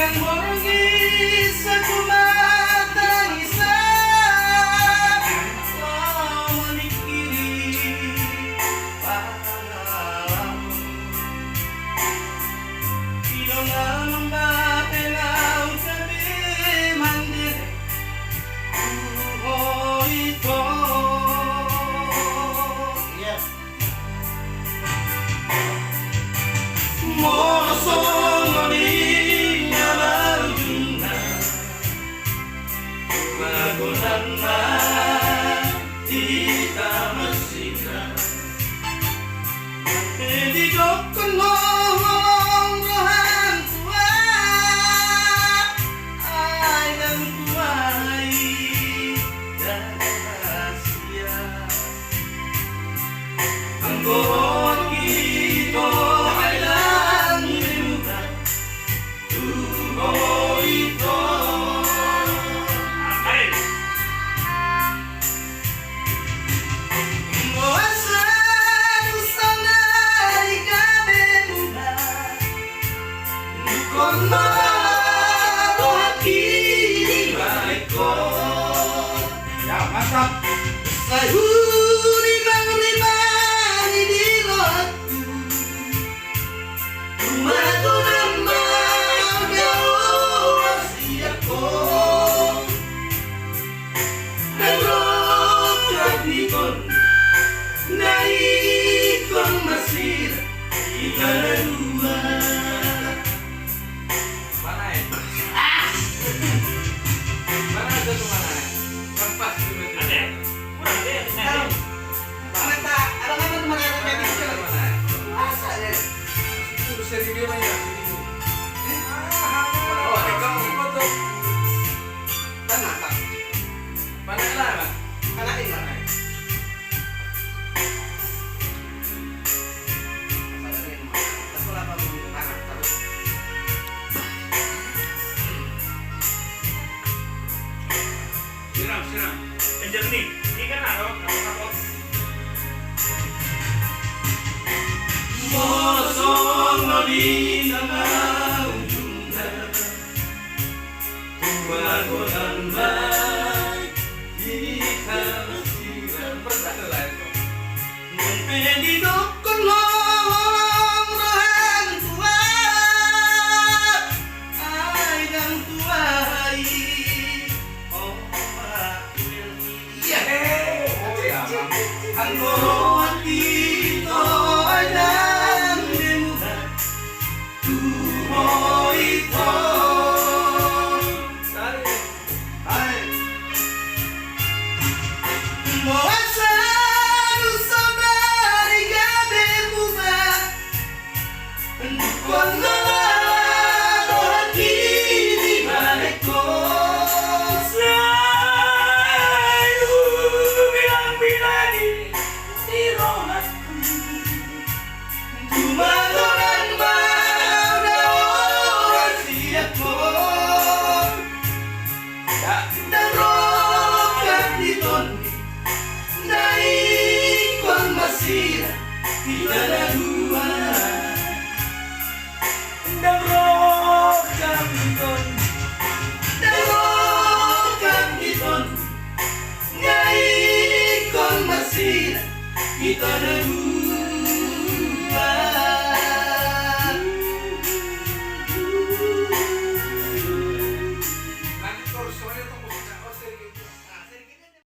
Dengan morngis aku matang isap memikiri pangalamu Tidak membahenau sabi mandiri ito Mosong ngolinya barjuna Magunan matita masira Hindi ko kunong rohan tua Ay ng tuway dan rahasia Ang buhon ito ay mantap. Sayuri bang limani di rohku Rumahku nambah jauh wasiatku Dan rokat nikon Naikon masir Kita dua Mana ya? Mana ada tuh mana? Pas ada ya? Kurang ada ya? Mana tak? Ada mana teman yang kayak gitu? Masa deh? Itu seri dia banyak. Oh, ada kamu foto. Tanah tak? Mana lah, Pak? Mana ini mana? Siram. Kejar nih. Ini kan ada kapok. Mosong ngoli nama ujungnya Magunan baik Kita siram Bersatu lah itu Mempendi dokon long rohan tua Ay dan tuai Ang buhat ito ay nanglimula Tuho ito Ay Mawasan sa barigabe mo ba Kung nalalo at inibalik ko Tumalunan mau daon siatku Dan rokat diton Naikon masira Tidak